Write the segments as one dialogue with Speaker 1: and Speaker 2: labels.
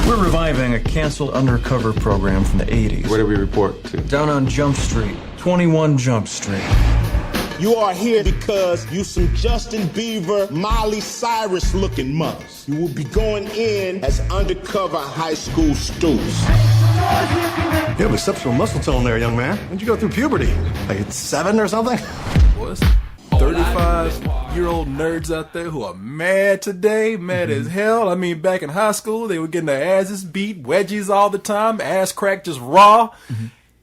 Speaker 1: We're reviving a canceled undercover program from the 80s.
Speaker 2: Where do we report to?
Speaker 1: Down on Jump Street, 21 Jump Street.
Speaker 3: You are here because you some Justin Bieber, Miley Cyrus looking mothers. You will be going in as undercover high school students.
Speaker 4: You have exceptional muscle tone there, young man. When'd you go through puberty? Like at 7 or something?
Speaker 5: What's 35-year-old nerds out there who are mad today, mad as hell. I mean, back in high school, they were getting their asses beat, wedgies all the time, ass crack just raw.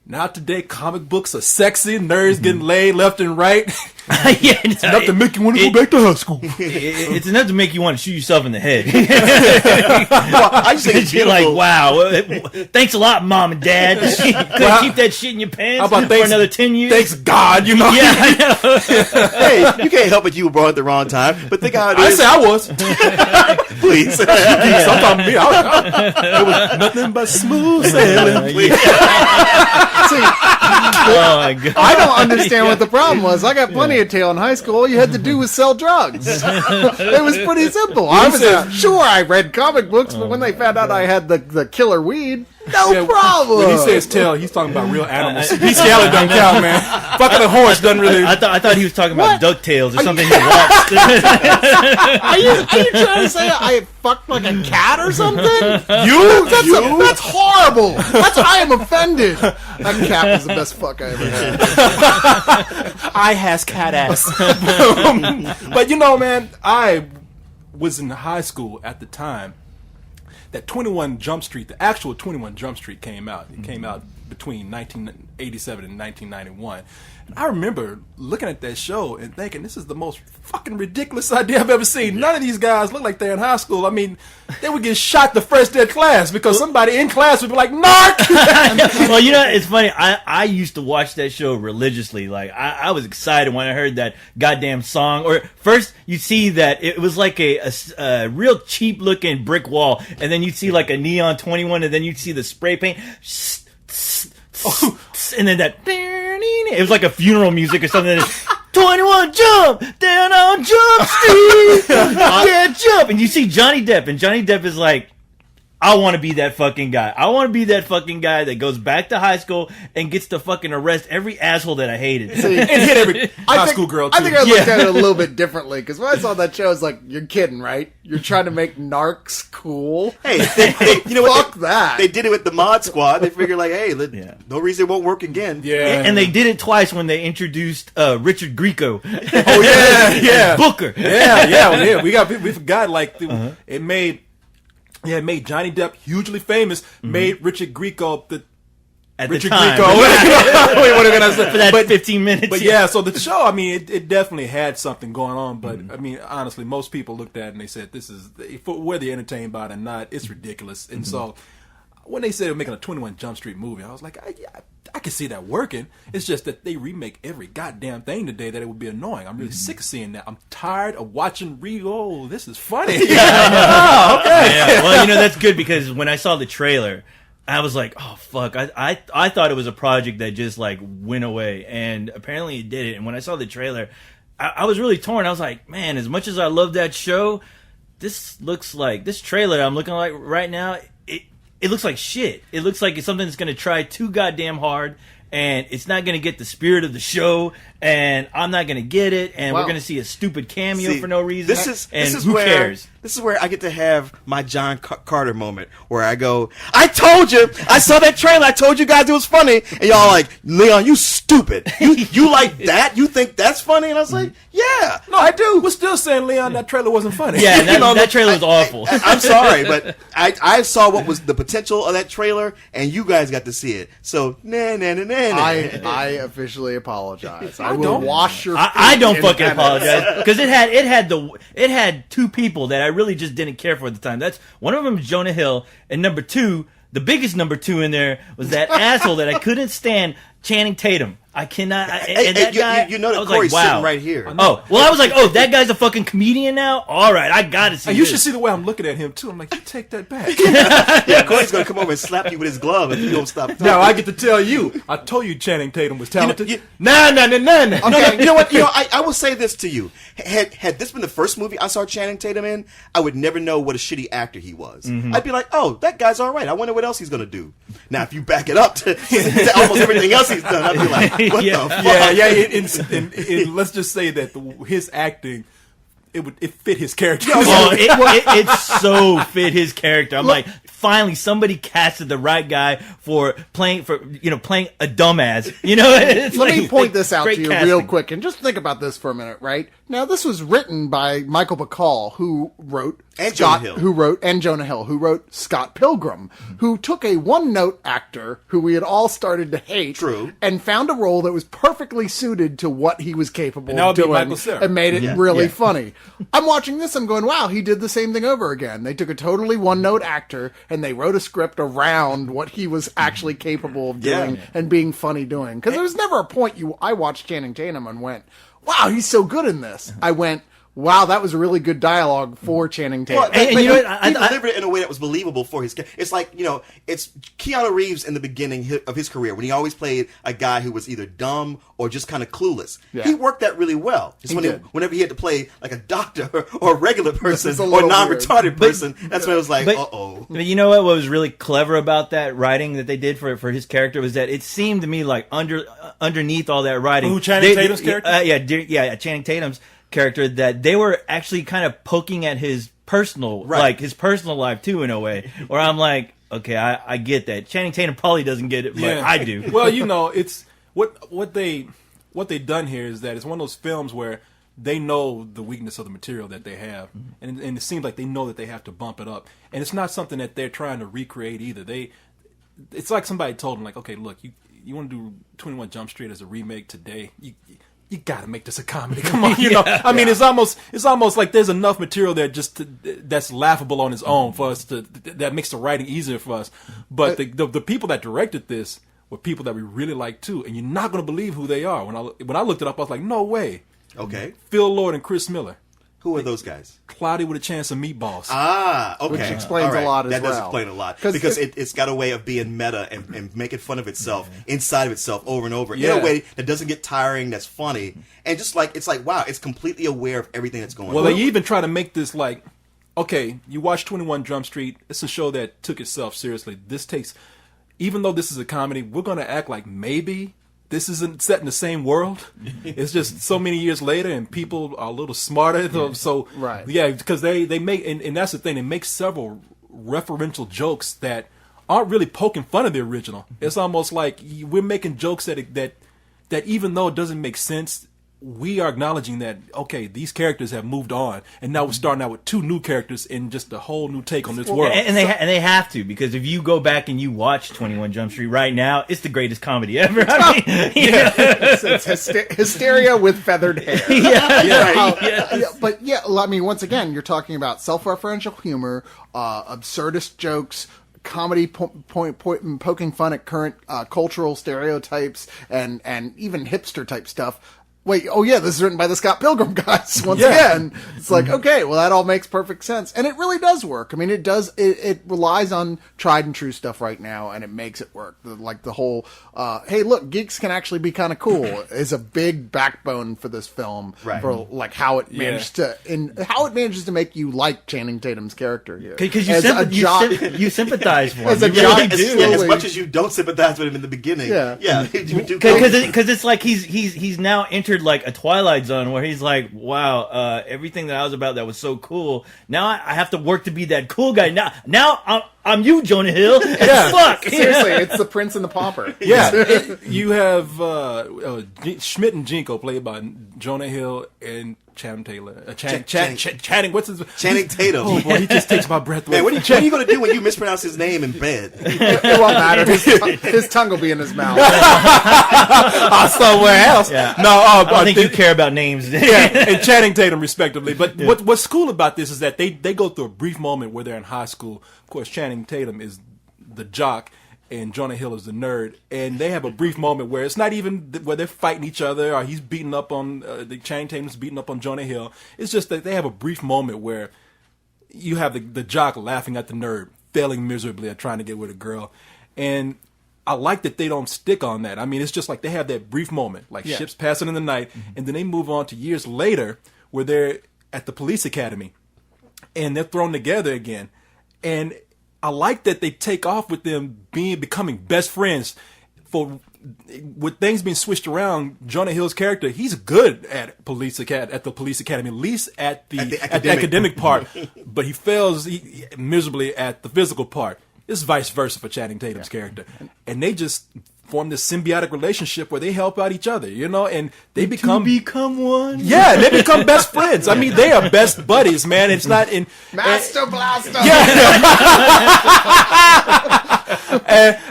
Speaker 5: Now today, comic books are sexy, nerds getting laid left and right.
Speaker 6: Yeah,
Speaker 5: It's enough to make you want to go back to high school.
Speaker 6: It's enough to make you want to shoot yourself in the head.
Speaker 7: Well, I just think it's
Speaker 6: You're
Speaker 7: beautiful.
Speaker 6: like, wow, thanks a lot, mom and dad. Couldn't keep that shit in your pants
Speaker 5: How about
Speaker 6: for another 10 years.
Speaker 5: Thanks God, you know.
Speaker 6: Yeah, I know.
Speaker 7: Hey, you can't help it. You were born at the wrong time. But think how it
Speaker 5: I
Speaker 7: is.
Speaker 5: say I was.
Speaker 7: Please.
Speaker 5: Sometimes me, it was nothing but smooth sailing.
Speaker 6: Oh my god.
Speaker 8: I don't understand what the problem was. I got plenty of tail in high school. All you had to do was sell drugs. It was pretty simple. Sure, I read comic books, but when they found out I had the killer weed, no problem.
Speaker 5: When he says tail, he's talking about real animals. Bestiality doesn't count, man. Fucking a horse doesn't really.
Speaker 6: I thought he was talking about
Speaker 8: What?
Speaker 6: DuckTales or something he watched.
Speaker 8: Are you trying to say I fucked like a cat or something? That's horrible. I am offended. That cat was the best fuck I ever had.
Speaker 5: I has cat ass. But you know, man, I was in high school at the time that 21 Jump Street, the actual 21 Jump Street came out. It came out between 1987 and 1991. And I remember looking at that show and thinking, this is the most fucking ridiculous idea I've ever seen. None of these guys look like they're in high school. I mean, they would get shot the first day of class because somebody in class would be like, narc!
Speaker 6: Well, you know, it's funny. I used to watch that show religiously. Like, I was excited when I heard that goddamn song. Or first, you see that it was like a real cheap looking brick wall, and then you'd see like a neon 21, and then you'd see the spray paint. And then that, it was like a funeral music or something. 21 jump down on Jump Street. Yeah, jump. And you see Johnny Depp, and Johnny Depp is like, I want to be that fucking guy. I want to be that fucking guy that goes back to high school and gets to fucking arrest every asshole that I hated.
Speaker 5: And hit every high school girl, too.
Speaker 8: I think I looked at it a little bit differently, because when I saw that show, I was like, you're kidding, right? You're trying to make narcs cool?
Speaker 7: Hey, you know what?
Speaker 8: Fuck that.
Speaker 7: They did it with the Mod Squad. They figured like, hey, no reason it won't work again.
Speaker 5: Yeah.
Speaker 6: And they did it twice when they introduced Richard Grieco.
Speaker 5: Oh, yeah.
Speaker 6: Booker.
Speaker 5: Yeah. We forgot, like, it made Johnny Depp hugely famous, made Richard Grieco the
Speaker 6: At
Speaker 5: Richard
Speaker 6: the time.
Speaker 5: Grieco. Wait, what am I gonna say?
Speaker 6: For that 15 minutes.
Speaker 5: But yeah, so the show, I mean, it definitely had something going on. But I mean, honestly, most people looked at it and they said, "This is whether you're entertained by it or not, it's ridiculous." And so when they said they were making a 21 Jump Street movie, I was like, I can see that working. It's just that they remake every goddamn thing today that it would be annoying. I'm really sick of seeing that. I'm tired of watching oh, this is funny.
Speaker 6: Oh, okay. Yeah. Well, you know, that's good, because when I saw the trailer, I was like, oh, fuck. I thought it was a project that just, like, went away. And apparently it did it. And when I saw the trailer, I was really torn. I was like, man, as much as I love that show, this trailer I'm looking like right now, it looks like shit. It looks like it's something that's going to try too goddamn hard, and it's not going to get the spirit of the show, and I'm not going to get it, and we're going to see a stupid cameo for no reason. This is who cares?
Speaker 7: This is where I get to have my John Carter moment, where I go, I told you, I saw that trailer, I told you guys it was funny, and y'all like, Leon, you stupid. You like that? You think that's funny? And I was like, yeah,
Speaker 5: No, I do. We're still saying, Leon, that trailer wasn't funny.
Speaker 6: Yeah, that trailer was awful.
Speaker 7: I'm sorry, but I saw what was the potential of that trailer, and you guys got to see it. So, nah.
Speaker 8: I officially apologize. I will wash your.
Speaker 6: I don't fucking apologize, because it had two people that I really just didn't care for at the time. That's one of them, Jonah Hill, and number two, the biggest number two in there was that asshole that I couldn't stand, Channing Tatum. I cannot.
Speaker 7: Hey,
Speaker 6: and that
Speaker 7: you,
Speaker 6: guy,
Speaker 7: you know that
Speaker 6: I was
Speaker 7: Corey's
Speaker 6: like, wow.
Speaker 7: sitting right here.
Speaker 6: Oh, well, I was like, oh, that guy's a fucking comedian now? All right, I gotta see
Speaker 5: And you
Speaker 6: this.
Speaker 5: should see the way I'm looking at him too. I'm like, you take that back.
Speaker 7: Yeah, Corey's gonna come over and slap you with his glove if you don't stop talking.
Speaker 5: Now I get to tell you, I told you Channing Tatum was talented.
Speaker 7: you-
Speaker 5: Nah.
Speaker 7: No, you know what? I will say this to you. Had this been the first movie I saw Channing Tatum in, I would never know what a shitty actor he was. I'd be like, oh, that guy's all right. I wonder what else he's gonna do. Now, if you back it up to almost everything else he's done, I'd be like, what
Speaker 6: Yeah.
Speaker 7: the fuck?
Speaker 5: Yeah. Let's just say that his acting, it fit his character.
Speaker 6: Oh, it so fit his character. I'm like, finally, somebody casted the right guy for playing a dumbass. You know, it's
Speaker 8: Let
Speaker 6: like,
Speaker 8: me point this out
Speaker 6: great
Speaker 8: to you
Speaker 6: casting.
Speaker 8: real quick and just think about this for a minute, right? Now, this was written by Michael Bacall, who wrote
Speaker 7: And
Speaker 8: Scott,
Speaker 7: Jonah Hill.
Speaker 8: Jonah Hill, who wrote Scott Pilgrim, who took a one-note actor who we had all started to hate,
Speaker 7: True.
Speaker 8: and found a role that was perfectly suited to what he was capable
Speaker 5: And that
Speaker 8: of
Speaker 5: would be
Speaker 8: doing,
Speaker 5: Michael Cera.
Speaker 8: and made it really funny. I'm watching this, I'm going, wow, he did the same thing over again. They took a totally one-note actor and they wrote a script around what he was actually capable of doing and being funny doing. Because there was never a point I watched Channing Tatum and went, wow, he's so good in this. I went, wow, that was a really good dialogue for Channing Tatum.
Speaker 7: Well,
Speaker 6: And
Speaker 7: but
Speaker 6: you know
Speaker 7: he
Speaker 6: what, I-
Speaker 7: delivered it in a way that was believable for his character. It's like, it's Keanu Reeves in the beginning of his career when he always played a guy who was either dumb or just kind of clueless.
Speaker 8: Yeah.
Speaker 7: He worked that really well. Just whenever he had to play like a doctor or a regular person
Speaker 8: is a
Speaker 7: or a
Speaker 8: little
Speaker 7: non-retarded person, that's when it was like,
Speaker 6: But-
Speaker 7: uh-oh.
Speaker 6: But you know what was really clever about that writing that they did for his character was that it seemed to me like underneath all that writing,
Speaker 5: Who, Channing Tatum's character?
Speaker 6: Channing Tatum's character, that they were actually kind of poking at his personal, like his personal life too, in a way. Where I'm like, okay, I get that. Channing Tatum probably doesn't get it, but I do.
Speaker 5: Well, it's what they done here is that it's one of those films where they know the weakness of the material that they have, and it seems like they know that they have to bump it up, and it's not something that they're trying to recreate either. It's like somebody told them, like, okay, look, you want to do 21 Jump Street as a remake today, you got to make this a comedy. Come on, I mean, it's almost like there's enough material there that's laughable on its own for us that makes the writing easier for us. But the people that directed this were people that we really like too, and you're not going to believe who they are. When I looked it up, I was like, no way.
Speaker 7: Okay.
Speaker 5: Phil Lord and Chris Miller.
Speaker 7: Who are those guys?
Speaker 5: Cloudy with a Chance of Meatballs.
Speaker 7: Ah, okay.
Speaker 8: Which explains
Speaker 7: All right.
Speaker 8: a lot as
Speaker 7: that does
Speaker 8: well.
Speaker 7: explain a lot.
Speaker 8: 'Cause
Speaker 7: Because it's got a way of being meta and making fun of itself inside of itself over and over in
Speaker 5: Yeah.
Speaker 7: a way that doesn't get tiring, that's funny. And just like, it's like, wow, it's completely aware of everything that's going
Speaker 5: Well,
Speaker 7: on.
Speaker 5: they even try to make this like, okay, you watch 21 Jump Street. It's a show that took itself seriously. Even though this is a comedy, we're going to act like maybe this isn't set in the same world. It's just so many years later, and people are a little smarter. So,
Speaker 8: Right.
Speaker 5: yeah, because they make, and that's the thing, they make several referential jokes that aren't really poking fun of the original. It's almost like we're making jokes that even though it doesn't make sense, we are acknowledging that, okay, these characters have moved on, and now we're starting out with two new characters in just a whole new take on this world.
Speaker 6: And they have to, because if you go back and you watch 21 Jump Street right now, it's the greatest comedy ever. I mean,
Speaker 8: It's hysteria with feathered hair. But yeah, I mean, once again, you're talking about self-referential humor, absurdist jokes, comedy poking fun at current cultural stereotypes, and even hipster type stuff. Wait, oh yeah, this is written by the Scott Pilgrim guys. Once again, it's like, okay, well, that all makes perfect sense, and it really does work. I mean, it does. It relies on tried and true stuff right now, and it makes it work. Like the whole, hey, look, geeks can actually be kind of cool is a big backbone for this film.
Speaker 7: Right.
Speaker 8: For like how it managed how it manages to make you like Channing Tatum's character here,
Speaker 6: because
Speaker 8: As a jock-
Speaker 6: you sympathize for him.
Speaker 8: As a
Speaker 6: You
Speaker 8: jock-
Speaker 6: really do.
Speaker 7: as
Speaker 8: slowly-
Speaker 7: much as you don't sympathize with him in the beginning,
Speaker 8: Yeah.
Speaker 7: you do.
Speaker 6: Because it's like he's now entered like a Twilight Zone where he's like, wow, everything that I was about that was so cool. Now I have to work to be that cool guy. Now I'm you, Jonah Hill.
Speaker 8: Yeah.
Speaker 6: Fuck.
Speaker 8: Seriously, it's the Prince and the Pauper.
Speaker 5: Yeah, you have Schmidt and Jinko played by Jonah Hill and Channing Taylor. Channing, what's his?
Speaker 7: Channing Tatum.
Speaker 5: Oh boy, he just takes my breath away.
Speaker 7: Man, what are you going to do when you mispronounce his name in bed?
Speaker 8: It won't matter. His tongue will be in his mouth.
Speaker 5: Somewhere else.
Speaker 6: Yeah.
Speaker 5: No,
Speaker 6: I don't think you care about names.
Speaker 5: yeah, and Channing Tatum, respectively. But what's cool about this is that they go through a brief moment where they're in high school. Of course, Channing Tatum is the jock, and Jonah Hill is the nerd, and they have a brief moment where it's not even where they're fighting each other or he's beating up on the Channing Tatum's beating up on Jonah Hill. It's just that they have a brief moment where you have the jock laughing at the nerd, failing miserably at trying to get with a girl, and I like that they don't stick on that. I mean, it's just like they have that brief moment, like ships passing in the night, and then they move on to years later where they're at the police academy, and they're thrown together again. And I like that they take off with them becoming best friends. With things being switched around, Jonah Hill's character, he's good at the police academy, at least at the academic part, but he fails miserably at the physical part. It's vice versa for Channing Tatum's character. And they just form this symbiotic relationship where they help out each other, and they become
Speaker 6: one.
Speaker 5: Yeah, they become best friends. I mean, they are best buddies, man. It's not in
Speaker 8: Master Blaster.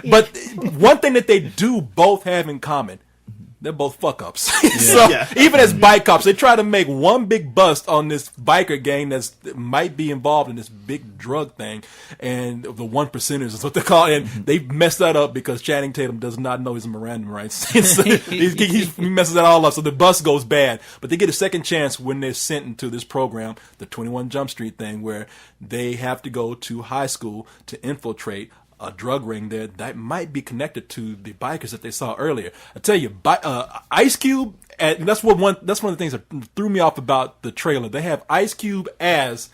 Speaker 5: But one thing that they do both have in common, they're both fuck ups. Even as bike cops, they try to make one big bust on this biker gang that might be involved in this big drug thing, and the one percenters is what they call it. And they messed that up because Channing Tatum does not know his Miranda rights. he messes that all up, so the bust goes bad. But they get a second chance when they're sent into this program, the 21 Jump Street thing, where they have to go to high school to infiltrate a drug ring there that might be connected to the bikers that they saw earlier. I tell you, Ice Cube, and that's one of the things that threw me off about the trailer. They have Ice Cube as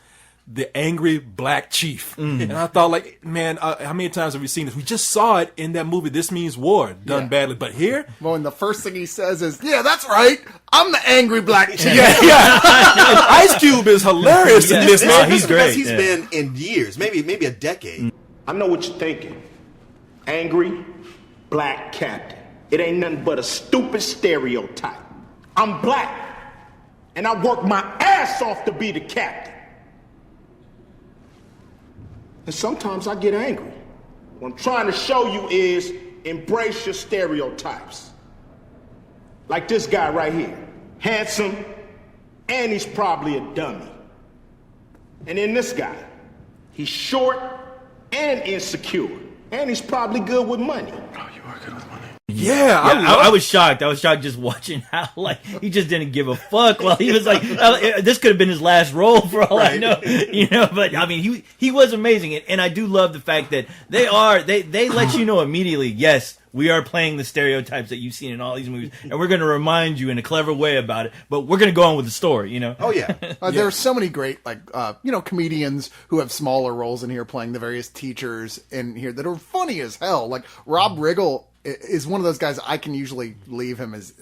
Speaker 5: the angry black chief, and I thought, like, man, how many times have we seen this? We just saw it in that movie, This Means War, done badly, but here,
Speaker 8: well, and the first thing he says is, "Yeah, that's right, I'm the angry black chief."
Speaker 5: and Ice Cube is hilarious in this, man.
Speaker 6: He's great.
Speaker 7: He's been in years, maybe a decade.
Speaker 3: I know what you're thinking. Angry black captain. It ain't nothing but a stupid stereotype. I'm black, and I work my ass off to be the captain. And sometimes I get angry. What I'm trying to show you is embrace your stereotypes. Like this guy right here. Handsome, and he's probably a dummy. And then this guy. He's short and insecure. And he's probably good with money.
Speaker 5: Yeah,
Speaker 6: I was shocked. I was shocked just watching how, like, he just didn't give a fuck. Well, he was like, this could have been his last role for all I know, But I mean, he was amazing, and I do love the fact that they let you know immediately. Yes, we are playing the stereotypes that you've seen in all these movies, and we're going to remind you in a clever way about it. But we're going to go on with the story,
Speaker 7: Oh yeah.
Speaker 8: There are so many great, comedians who have smaller roles in here playing the various teachers in here that are funny as hell. Like Rob Riggle is one of those guys I can usually leave him as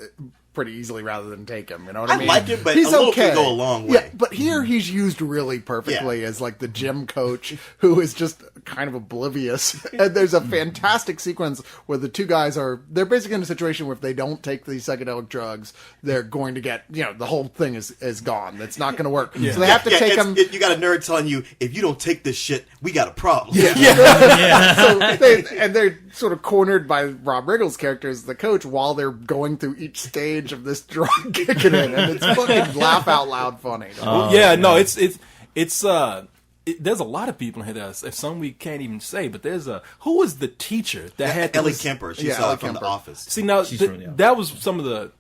Speaker 8: pretty easily rather than take him. You know what I mean?
Speaker 7: like him, but
Speaker 8: he's
Speaker 7: a little
Speaker 8: okay.
Speaker 7: could go a long way.
Speaker 8: Yeah, but here he's used really perfectly as like the gym coach who is just kind of oblivious. And there's a fantastic sequence where the two guys they're basically in a situation where if they don't take these psychedelic drugs, they're going to get, the whole thing is gone. It's not going to work. So they have to take them.
Speaker 7: You got a nerd telling you, if you don't take this shit, we got a problem.
Speaker 8: So they're sort of cornered by Rob Riggle's character as the coach while they're going through each stage of this drug kicking in, and it's fucking laugh out loud funny.
Speaker 5: There's a lot of people in here that some we can't even say, but who was the teacher that had
Speaker 7: Ellie Kemper? She saw it from The Office.
Speaker 5: See, now that was some of the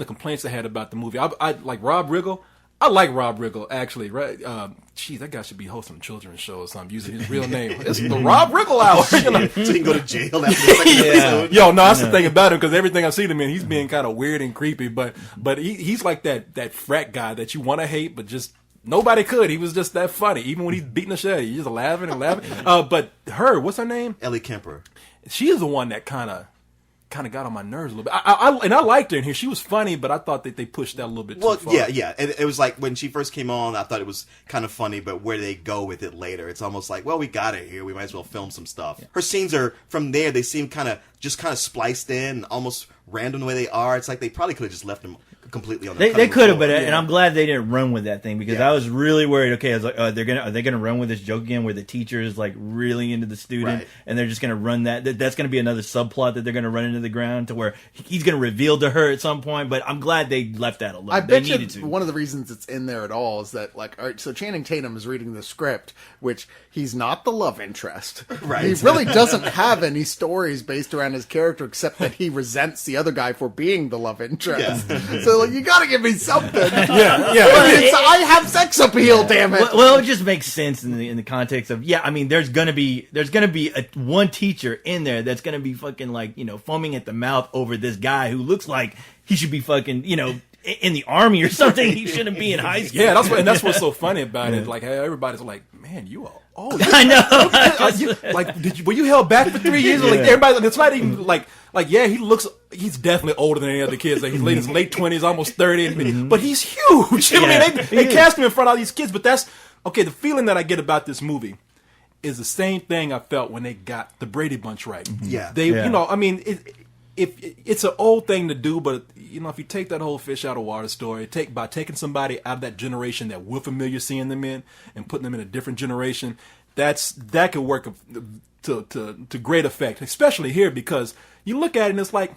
Speaker 5: complaints I had about the movie. I like Rob Riggle. I like Rob Riggle, actually, right? That guy should be hosting a children's show or something, using his real name. It's the Rob Riggle Hour.
Speaker 7: So he can go to jail after the second episode.
Speaker 5: Yo, no, that's the thing about him, because everything I see him in, he's being kind of weird and creepy, but he's like that frat guy that you want to hate, but just nobody could. He was just that funny. Even when he's beating the shit out of you, he's just laughing and laughing. But what's her name?
Speaker 7: Ellie Kemper.
Speaker 5: She is the one that kind of got on my nerves a little bit. I liked her in here. She was funny, but I thought that they pushed that a little bit too far.
Speaker 7: Yeah. It was like when she first came on, I thought it was kind of funny, but where they go with it later, it's almost like, well, we got her here. We might as well film some stuff. Yeah. Her scenes are, from there, they seem kind of spliced in, almost random the way they are. It's like they probably could have just left them completely on the
Speaker 6: They
Speaker 7: cutting
Speaker 6: could have,
Speaker 7: floor.
Speaker 6: but and I'm glad they didn't run with that thing because
Speaker 7: Yeah.
Speaker 6: I was really worried. Okay, I was like, are they gonna run with this joke again, where the teacher is like really into the student,
Speaker 7: Right.
Speaker 6: and they're just gonna run that's gonna be another subplot that they're gonna run into the ground to where he's gonna reveal to her at some point. But I'm glad they left that alone.
Speaker 8: I
Speaker 6: They
Speaker 8: bet
Speaker 6: needed
Speaker 8: you
Speaker 6: to.
Speaker 8: one of the reasons it's in there at all is that, like, all right, so Channing Tatum is reading the script, which he's not the love interest.
Speaker 7: Right.
Speaker 8: He really doesn't have any stories based around his character except that he resents the other guy for being the love interest. So, like, you gotta give me something. I have sex appeal, damn it.
Speaker 6: Well, it just makes sense in the context of I mean, there's gonna be one teacher in there that's gonna be fucking like foaming at the mouth over this guy who looks like he should be fucking in the army or something. He shouldn't be in high school.
Speaker 5: Yeah, that's what's so funny about it. Like, hey, everybody's like, man, you are old.
Speaker 6: I know.
Speaker 5: Were you held back for 3 years? Like everybody, it's not even like yeah, he's definitely older than any other kids. Like he's in his late 20s, almost 30, but he's huge. I mean, they cast him in front of all these kids, but that's okay. The feeling that I get about this movie is the same thing I felt when they got the Brady Bunch right.
Speaker 7: Yeah.
Speaker 5: I mean, it's an old thing to do, but if you take that whole fish out of water story, by taking somebody out of that generation that we're familiar seeing them in and putting them in a different generation, that could work to great effect, especially here, because you look at it and it's like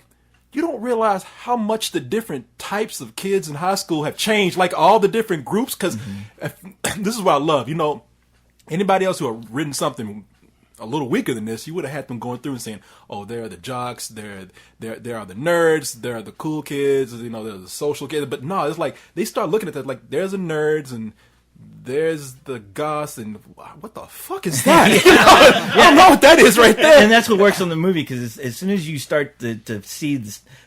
Speaker 5: you don't realize how much the different types of kids in high school have changed, like all the different groups. Because this is what I love. Anybody else who had written something a little weaker than this, you would have had them going through and saying, "Oh, there are the jocks, there are the nerds, there are the cool kids, there's the social kids." But no, it's like they start looking at that like there's the nerds and there's the goths, and what the fuck is that? I don't know what that is right there.
Speaker 6: And that's what works on the movie, because as soon as you start to see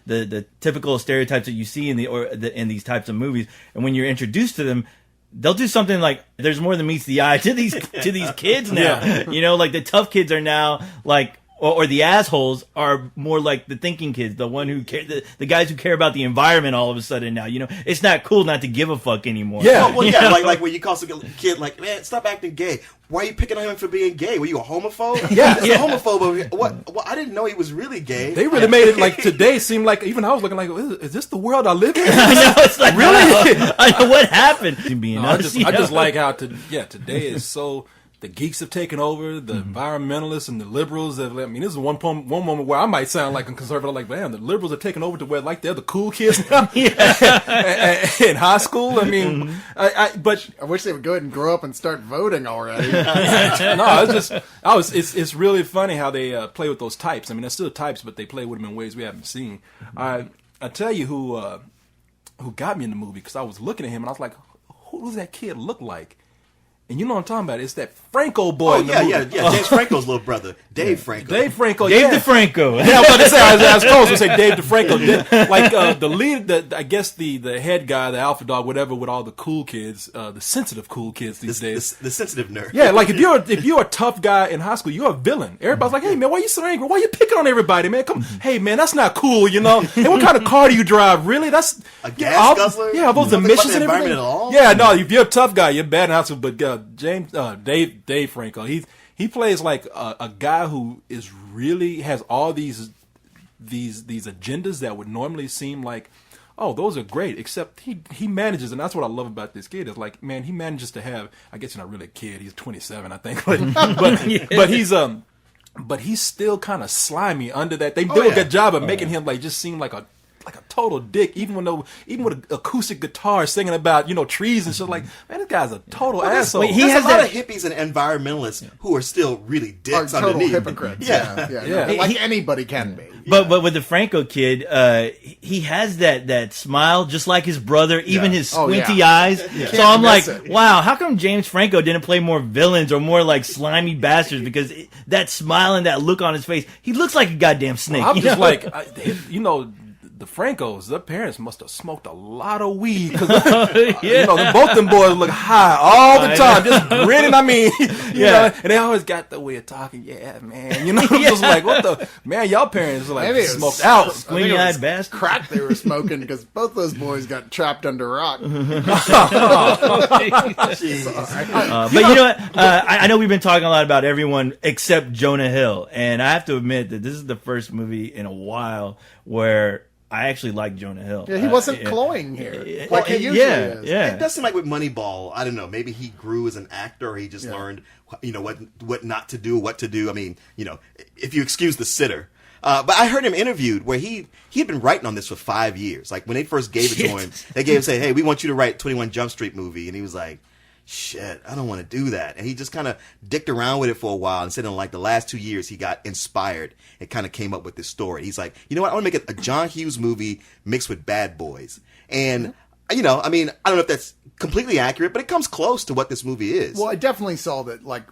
Speaker 6: the typical stereotypes that you see in these types of movies, and when you're introduced to them, they'll do something like there's more than meets the eye to these kids now. Like the tough kids are now like, or the assholes are more like the thinking kids, the one who care, the guys who care about the environment. All of a sudden now, it's not cool not to give a fuck anymore.
Speaker 5: Yeah.
Speaker 7: Like when you call some kid like, man, stop acting gay. Why are you picking on him for being gay? Were you a homophobe?
Speaker 5: Yeah.
Speaker 7: He's a homophobe. What? Well, I didn't know he was really gay.
Speaker 5: They really made it like today seem like, even I was looking like, is this the world I live in?
Speaker 6: I know, it's like,
Speaker 5: Really?
Speaker 6: I know what happened. Being
Speaker 5: I
Speaker 6: honest,
Speaker 5: just like how today is so. The geeks have taken over, the environmentalists and the liberals have. I mean, this is one moment where I might sound like a conservative, like, man, the liberals are taking over to where like they're the cool kids now in high school. I mean, but
Speaker 8: I wish they would go ahead and grow up and start voting already.
Speaker 5: no, it's really funny how they play with those types. I mean, they're still types, but they play with them in ways we haven't seen. I tell you who got me in the movie, because I was looking at him and I was like, who does that kid look like? And you know what I'm talking about? It's that Franco boy.
Speaker 7: Oh,
Speaker 5: in the movie.
Speaker 7: yeah. James Franco's little brother, Dave Franco.
Speaker 5: Dave Franco.
Speaker 6: Dave
Speaker 5: yeah.
Speaker 6: DeFranco.
Speaker 5: Yeah, I was about to say, I was close to say Dave DeFranco. Like the lead, I guess the head guy, the alpha dog, whatever, with all the cool kids, the sensitive cool kids these days.
Speaker 7: The sensitive nerd.
Speaker 5: Yeah, like if you're a tough guy in high school, you're a villain. Everybody's like, hey man, why you so angry? Why you picking on everybody, man? Come, hey man, that's not cool, Hey, what kind of car do you drive? Really? That's
Speaker 7: A gas guzzler?
Speaker 5: Yeah, those
Speaker 7: Nothing
Speaker 5: emissions
Speaker 7: about the
Speaker 5: and everything.
Speaker 7: environment at all?
Speaker 5: Yeah, no, if you're a tough guy, you're bad in high school. But Dave Franco, he plays like a guy who is really has all these agendas that would normally seem like, oh, those are great, except he manages, and that's what I love about this kid, is like, man, he manages to have, I guess he's not really a kid, he's 27, I think, but he's still kind of slimy under that. They do a good job of making him like just seem like a total dick, even with an acoustic guitar singing about trees and shit. Like, man, this guy's a total asshole.
Speaker 6: Wait, he
Speaker 7: There's
Speaker 6: has
Speaker 7: a lot
Speaker 6: that-
Speaker 7: of hippies and environmentalists who are still really
Speaker 8: Are
Speaker 7: dicks
Speaker 8: total
Speaker 7: underneath.
Speaker 8: hypocrites.
Speaker 7: Yeah.
Speaker 8: Yeah. Like anybody can be.
Speaker 6: But with the Franco kid, he has that smile just like his brother, even his
Speaker 8: Oh, yeah.
Speaker 6: squinty eyes.
Speaker 8: Yeah.
Speaker 6: So I'm like,
Speaker 8: Can't miss it.
Speaker 6: wow, how come James Franco didn't play more villains or more like slimy bastards? Because that smile and that look on his face, he looks like a goddamn snake.
Speaker 5: I'm
Speaker 6: you
Speaker 5: just
Speaker 6: know?
Speaker 5: like, the Francos, their parents must have smoked a lot of weed, because both them boys look high all the time, just grinning. I mean, you know, and they always got the way of talking. Yeah, man. Just like, what the man? Y'all parents are like
Speaker 8: Maybe it was
Speaker 5: smoked out.
Speaker 6: squinty-eyed bastard.
Speaker 8: Crack they were smoking because both those boys got trapped under rock.
Speaker 6: But you know what? I know we've been talking a lot about everyone except Jonah Hill, and I have to admit that this is the first movie in a while where I actually like Jonah Hill.
Speaker 8: Yeah, he wasn't
Speaker 6: yeah.
Speaker 8: cloying here.
Speaker 6: Well,
Speaker 8: Like he usually
Speaker 6: yeah,
Speaker 8: is.
Speaker 6: yeah.
Speaker 7: It does seem like with Moneyball, I don't know, maybe he grew as an actor or he just learned, what not to do, what to do. I mean, if you excuse the sitter. But I heard him interviewed where he had been writing on this for 5 years. Like when they first gave it to him, they gave him say, "Hey, we want you to write 21 Jump Street movie," and he was like, "Shit, I don't want to do that." And he just kind of dicked around with it for a while, and said in like the last 2 years he got inspired and kind of came up with this story. He's like, "You know what? I want to make a John Hughes movie mixed with Bad Boys." And I mean, I don't know if that's completely accurate, but it comes close to what this movie is.
Speaker 8: Well, I definitely saw that, like,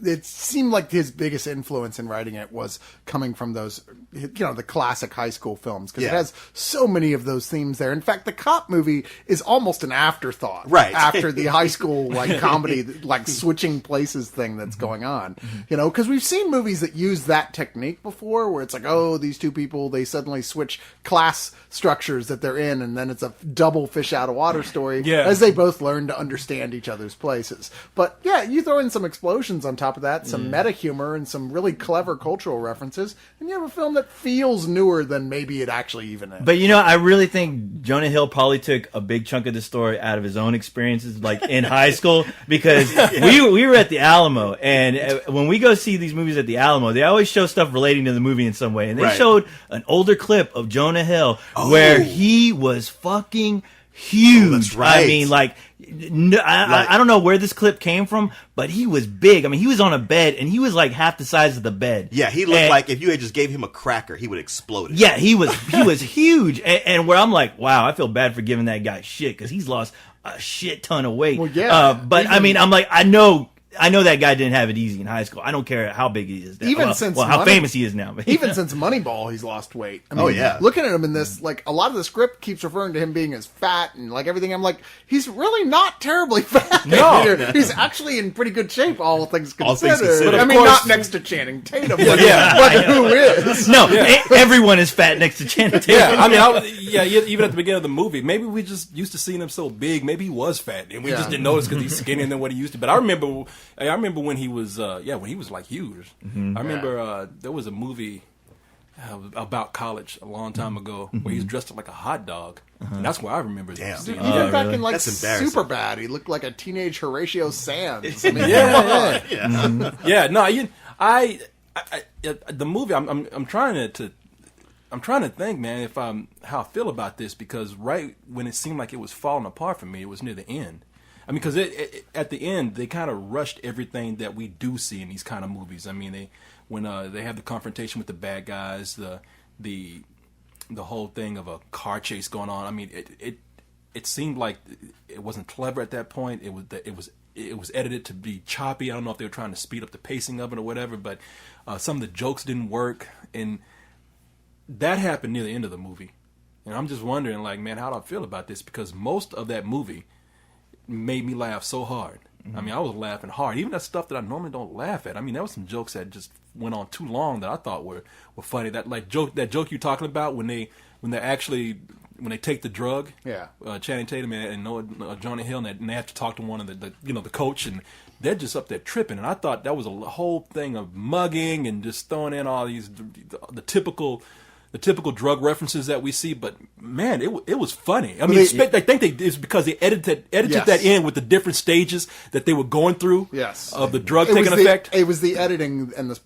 Speaker 8: it seemed like his biggest influence in writing it was coming from those, the classic high school films, because it
Speaker 7: Yeah.
Speaker 8: has so many of those themes there. In fact, the cop movie is almost an afterthought.
Speaker 7: Right.
Speaker 8: After the high school, like, comedy, like, switching places thing that's going on. Because we've seen movies that use that technique before, where it's like, oh, these two people, they suddenly switch class structures that they're in, and then it's a double fish out of water story
Speaker 5: Yeah.
Speaker 8: as they both learn to understand each other's places. But yeah, you throw in some explosions on top of that, some meta humor, and some really clever cultural references, and you have a film that feels newer than maybe it actually even is.
Speaker 6: But I really think Jonah Hill probably took a big chunk of the story out of his own experiences, like in high school, because we were at the Alamo, and when we go see these movies at the Alamo, they always show stuff relating to the movie in some way, and they
Speaker 7: Right.
Speaker 6: showed an older clip of Jonah Hill where he was fucking huge.
Speaker 7: that's right.
Speaker 6: I mean, like, I don't know where this clip came from, but he was big. I mean, he was on a bed, and he was like half the size of the bed.
Speaker 7: Yeah, he looked
Speaker 6: And-
Speaker 7: like if you had just gave him a cracker, he would explode.
Speaker 6: Yeah, he was huge, and where I'm like, wow, I feel bad for giving that guy shit because he's lost a shit ton of weight.
Speaker 8: Well, yeah.
Speaker 6: But I mean, I'm like, I know that guy didn't have it easy in high school. I don't care how big he is now.
Speaker 8: Even since
Speaker 6: how
Speaker 8: Money-
Speaker 6: famous he is now. But
Speaker 8: Even since Moneyball, he's lost weight. I mean,
Speaker 7: Oh, yeah.
Speaker 8: looking at him in this, like, a lot of the script keeps referring to him being as fat and, like, everything. I'm like, he's really not terribly fat.
Speaker 5: No.
Speaker 8: He's actually in pretty good shape, all things
Speaker 7: All
Speaker 8: considered.
Speaker 7: things considered.
Speaker 8: I
Speaker 7: But of
Speaker 8: mean,
Speaker 5: course-
Speaker 8: not next to Channing Tatum, but,
Speaker 5: Yeah.
Speaker 8: but who is?
Speaker 6: no, everyone is fat next to Channing Tatum.
Speaker 5: Yeah, I mean, even at the beginning of the movie, maybe we just used to seeing him so big. Maybe he was fat, and we
Speaker 8: Yeah.
Speaker 5: just didn't notice because he's skinnier than what he used to. But I remember when he was, when he was like huge. I remember there was a movie about college a long time ago where he's dressed up like a hot dog, and that's where I remember.
Speaker 7: Damn.
Speaker 5: seeing
Speaker 8: Even
Speaker 5: him.
Speaker 8: back in, like,
Speaker 7: That's embarrassing.
Speaker 8: Superbad, he looked like a teenage Horatio Sands. I mean,
Speaker 5: Yeah, no, the movie. I'm trying to think, man, if how I feel about this, because right when it seemed like it was falling apart for me, it was near the end. I mean, because at the end they kind of rushed everything that we do see in these kind of movies. I mean, when they have the confrontation with the bad guys, the whole thing of a car chase going on. I mean, it seemed like it wasn't clever at that point. It was edited to be choppy. I don't know if they were trying to speed up the pacing of it or whatever, but some of the jokes didn't work, and that happened near the end of the movie. And I'm just wondering, like, man, how do I feel about this? Because most of that movie made me laugh so hard. I mean, I was laughing hard. Even that stuff that I normally don't laugh at. I mean, there was some jokes that just went on too long that I thought were funny. That joke you're talking about when they take the drug.
Speaker 8: Yeah.
Speaker 5: Channing Tatum and Jonah Hill, and they have to talk to one of the coach, and they're just up there tripping. And I thought that was a whole thing of mugging and just throwing in all these the typical drug references that we see, but man, it was funny. I mean, I think it's because they edited
Speaker 8: Yes.
Speaker 5: that in with the different stages that they were going through.
Speaker 8: Yes.
Speaker 5: Of the drug
Speaker 8: It was
Speaker 5: taking
Speaker 8: the-
Speaker 5: effect.
Speaker 8: It was the editing and the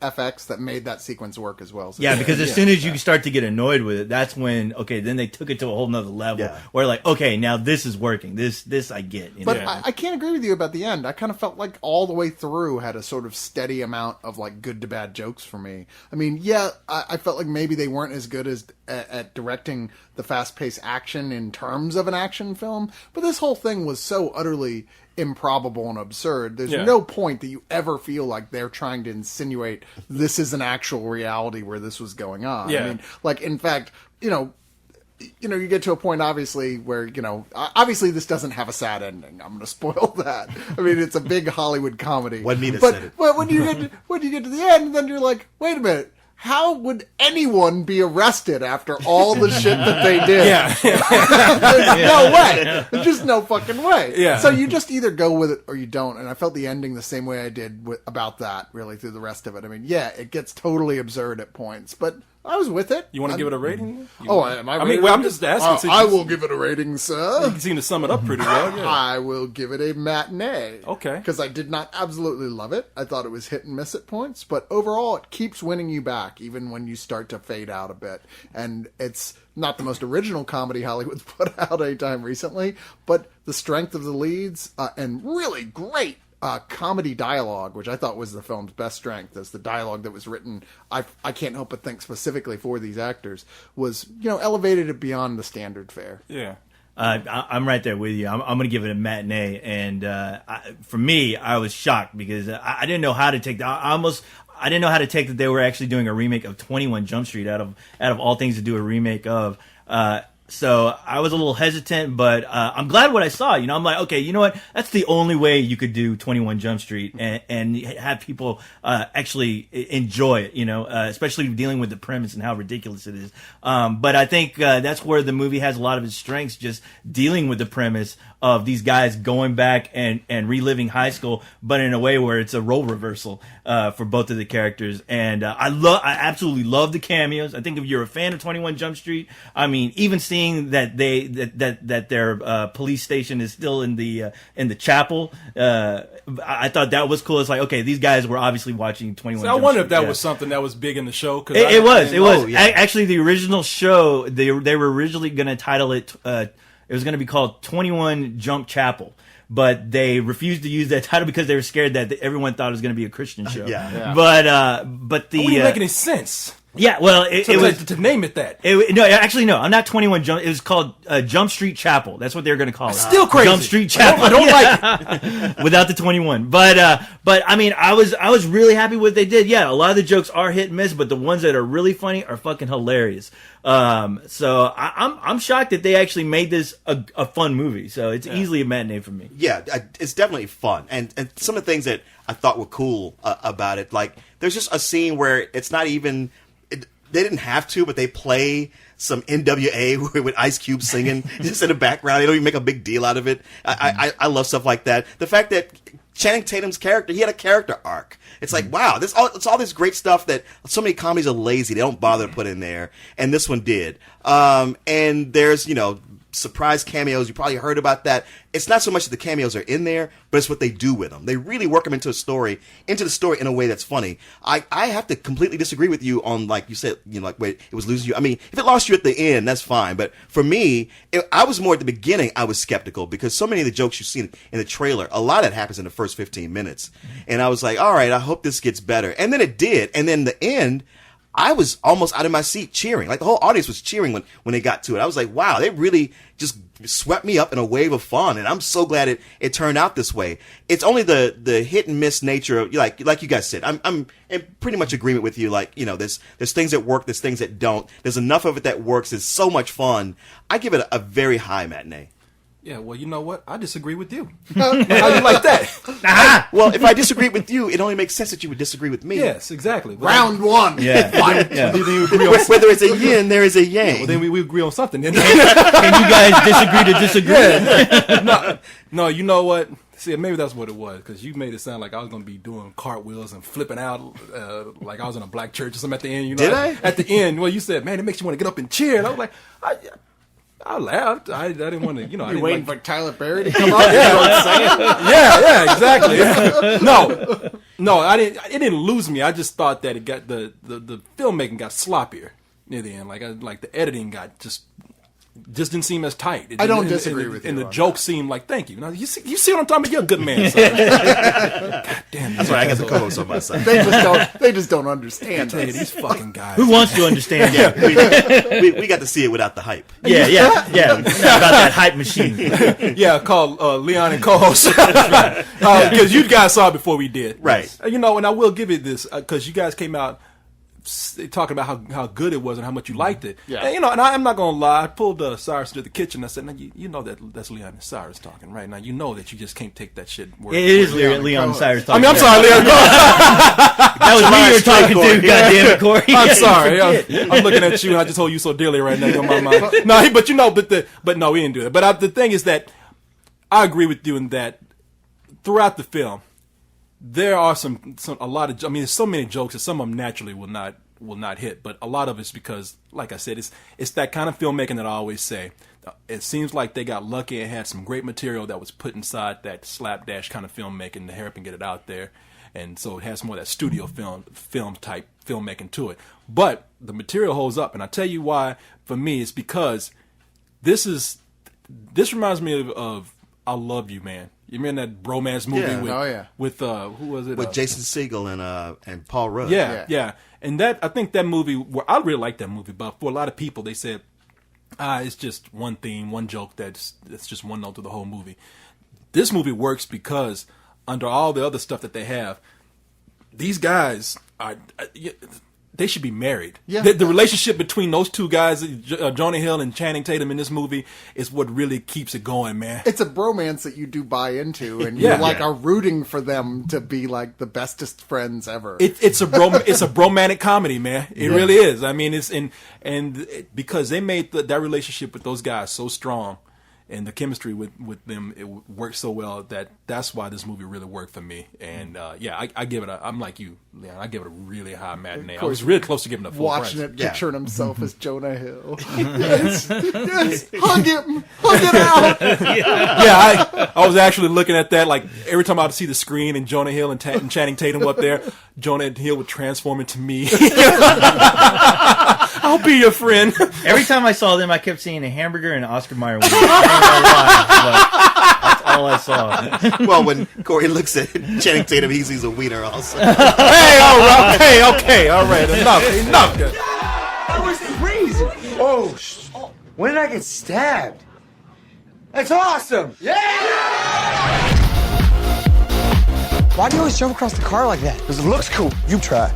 Speaker 8: FX that made that sequence work as well. So
Speaker 6: Yeah, because as soon as you start to get annoyed with it, that's when then they took it to a whole nother level
Speaker 7: Yeah.
Speaker 6: where like, okay, now this is working. This I get. You
Speaker 8: But
Speaker 6: know?
Speaker 8: I can't agree with you about the end. I kind of felt like all the way through had a sort of steady amount of like good to bad jokes for me. I mean, yeah, I felt like maybe they weren't as good as at directing the fast-paced action in terms of an action film, but this whole thing was so utterly improbable and absurd. There's
Speaker 5: Yeah.
Speaker 8: no point that you ever feel like they're trying to insinuate this is an actual reality where this was going on.
Speaker 5: Yeah.
Speaker 8: I mean, like, in fact, you get to a point, obviously, where, obviously this doesn't have a sad ending. I'm going to spoil that. I mean, it's a big Hollywood comedy.
Speaker 7: Wasn't me that
Speaker 8: but,
Speaker 7: said it.
Speaker 8: But when you get to the end, then you're like, wait a minute. How would anyone be arrested after all the shit that they did?
Speaker 5: Yeah.
Speaker 8: There's no way. There's just no fucking way.
Speaker 5: Yeah.
Speaker 8: So you just either go with it or you don't. And I felt the ending the same way I did about that, really, through the rest of it. I mean, yeah, it gets totally absurd at points, but I was with it.
Speaker 5: You want to give it a rating?
Speaker 8: Oh, am I?
Speaker 5: I mean,
Speaker 8: rated
Speaker 5: well, I'm
Speaker 8: it?
Speaker 5: just asking. since
Speaker 8: I
Speaker 5: you-
Speaker 8: will give it a rating, sir.
Speaker 5: You seem to sum it up pretty well. Yeah.
Speaker 8: I will give it a matinee.
Speaker 5: Okay.
Speaker 8: Because I did not absolutely love it. I thought it was hit and miss at points, but overall it keeps winning you back even when you start to fade out a bit. And it's not the most original comedy Hollywood's put out anytime recently, but the strength of the leads and really great comedy dialogue, which I thought was the film's best strength, as the dialogue that was written, I can't help but think specifically for these actors, was, elevated it beyond the standard fare.
Speaker 5: Yeah.
Speaker 6: I'm right there with you. I'm going to give it a matinee, and for me, I was shocked because I didn't know how to take that. I didn't know how to take that they were actually doing a remake of 21 Jump Street out of all things to do a remake of. So I was a little hesitant, but I'm glad what I saw. I'm like, okay, you know what? That's the only way you could do 21 Jump Street and have people actually enjoy it, especially dealing with the premise and how ridiculous it is. But I think that's where the movie has a lot of its strengths, just dealing with the premise of these guys going back and reliving high school, but in a way where it's a role reversal for both of the characters. And I absolutely love the cameos. I think if you're a fan of 21 Jump Street, I mean, even seeing that their police station is still in the chapel, I thought that was cool. It's like, okay, these guys were obviously watching 21
Speaker 5: So I
Speaker 6: Jump
Speaker 5: wonder
Speaker 6: Street.
Speaker 5: if that
Speaker 6: Yeah.
Speaker 5: was something that was big in the show. Cause
Speaker 6: It was.
Speaker 7: Oh, yeah.
Speaker 6: Actually, the original show, they were originally going to title it, it was going to be called 21 Jump Chapel. But they refused to use that title because they were scared that everyone thought it was going to be a Christian show.
Speaker 7: Yeah.
Speaker 6: But the
Speaker 5: It wouldn't make any sense
Speaker 6: yeah, well, it was
Speaker 5: to name it that.
Speaker 6: no, actually, no. I'm not 21 Jump. It was called Jump Street Chapel. That's what they were going to call it.
Speaker 5: Still crazy.
Speaker 6: Jump Street Chapel.
Speaker 5: I don't like it.
Speaker 6: Without the 21. But I mean, I was really happy with what they did. Yeah, a lot of the jokes are hit and miss, but the ones that are really funny are fucking hilarious. So I'm shocked that they actually made this a fun movie. So it's easily a matinee for me.
Speaker 7: Yeah, it's definitely fun, and some of the things that I thought were cool about it, like there's just a scene where it's not even they didn't have to, but they play some NWA with Ice Cube singing just in the background. They don't even make a big deal out of it. I love stuff like that. The fact that Channing Tatum's character, he had a character arc. It's like, wow, it's all this great stuff that so many comedies are lazy. They don't bother to put in there, and this one did. And there's, surprise cameos. You probably heard about that. It's not so much that the cameos are in there, but it's what they do with them. They really work them into the story in a way that's funny. I have to completely disagree with you on, like you said, wait, it was losing you. I mean, if it lost you at the end, that's fine. But for me, I was more at the beginning, I was skeptical because so many of the jokes you see in the trailer, a lot of that happens in the first 15 minutes. And I was like, all right, I hope this gets better. And then it did. And then the end, I was almost out of my seat cheering. Like the whole audience was cheering when they got to it. I was like, wow, they really just swept me up in a wave of fun. And I'm so glad it turned out this way. It's only the hit and miss nature of, like you guys said. I'm in pretty much agreement with you. Like, there's things that work, there's things that don't. There's enough of it that works. It's so much fun. I give it a very high matinee.
Speaker 5: Yeah, well, you know what? I disagree with you. How you like that?
Speaker 7: Well, if I disagree with you, it only makes sense that you would disagree with me.
Speaker 5: Yes, exactly.
Speaker 8: Round one.
Speaker 6: Yeah.
Speaker 7: Whether it's a yin, there is a yang.
Speaker 5: Well, then we agree on something. Then.
Speaker 6: Can you guys disagree to disagree?
Speaker 5: No, you know what? See, maybe that's what it was, because you made it sound like I was going to be doing cartwheels and flipping out like I was in a black church or something at the end.
Speaker 7: Did I?
Speaker 5: At the end, well, you said, man, it makes you want to get up and cheer. And I was like, I laughed. I didn't want to, I
Speaker 8: You
Speaker 5: didn't
Speaker 8: waiting
Speaker 5: like,
Speaker 8: for Tyler Perry to come out?
Speaker 5: yeah, exactly. No, I didn't. It didn't lose me. I just thought that it got the filmmaking got sloppier near the end. Like the editing got just didn't seem as tight.
Speaker 8: I don't disagree with you
Speaker 5: And the
Speaker 8: on
Speaker 5: jokes seemed like, thank you. Now, you see what I'm talking about? You're a good man. Son. God damn.
Speaker 7: That's why I got the co-host on my side.
Speaker 8: They just don't understand.
Speaker 5: Tell you, these fucking guys.
Speaker 6: Who wants to understand?
Speaker 7: We got to see it without the hype.
Speaker 6: Yeah. Not about that hype machine.
Speaker 5: Yeah, called Leon and co-host. Because you guys saw it before we did.
Speaker 7: Right.
Speaker 5: And I will give it this, because you guys came out talking about how good it was and how much you liked it.
Speaker 8: Yeah.
Speaker 5: And, and I'm not going to lie. I pulled Cyrus to the kitchen. I said, now, you know that's Leon and Cyrus talking, right? Now, you know that you just can't take that shit.
Speaker 6: It is Leon Cyrus talking.
Speaker 5: I'm sorry, Leon.
Speaker 6: That was me you were talking to, goddamn it, Corey.
Speaker 5: I'm sorry. I'm looking at you, and I just hold you so dearly right now. You're on my mind. No, but no, we didn't do that. But the thing is that I agree with you in that throughout the film, there are a lot of, I mean, there's so many jokes that some of them naturally will not hit, but a lot of it's because, like I said, it's that kind of filmmaking that I always say. It seems like they got lucky and had some great material that was put inside that slapdash kind of filmmaking to help and get it out there. And so it has more of that studio film type filmmaking to it. But the material holds up, and I tell you why. For me, it's because this reminds me of I Love You, Man. You remember that bromance movie
Speaker 7: Yeah.
Speaker 5: with who was it?
Speaker 7: With Jason Segel and Paul Rudd.
Speaker 5: Yeah. And I think that movie, I really like that movie, but for a lot of people, they said, it's just one theme, one joke that's just one note to the whole movie. This movie works because under all the other stuff that they have, these guys they should be married.
Speaker 8: Yeah.
Speaker 5: The relationship between those two guys, Jonah Hill and Channing Tatum in this movie, is what really keeps it going, man.
Speaker 8: It's a bromance that you do buy into, and
Speaker 5: Yeah.
Speaker 8: you are rooting for them to be like the bestest friends ever.
Speaker 5: It's a bromantic comedy, man. It really is. I mean, because they made that relationship with those guys so strong, and the chemistry with them, it worked so well that's why this movie really worked for me. And I give it I'm like you, Leon. I give it a really high matinee. I was really close to giving it a full
Speaker 8: Watching
Speaker 5: price.
Speaker 8: it, picturing himself as Jonah Hill. Yes, hug him, hug it out.
Speaker 5: Yeah, I was actually looking at that, like every time I would see the screen and Jonah Hill and Channing Tatum up there, Jonah Hill would transform into me. I'll be your friend.
Speaker 6: Every time I saw them, I kept seeing a hamburger and an Oscar Mayer wiener. I don't know why, but that's all I saw.
Speaker 7: Well, when Corey looks at Channing Tatum, he sees a wiener also.
Speaker 5: Hey, all right. Hey, okay, all right. Enough.
Speaker 2: That was crazy. Oh, when did I get stabbed? That's awesome. Yeah! Why do you always jump across the car like that?
Speaker 4: Because it looks cool. You try.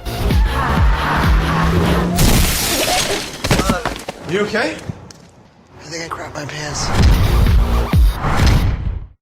Speaker 4: You okay?
Speaker 2: I think I crapped my pants.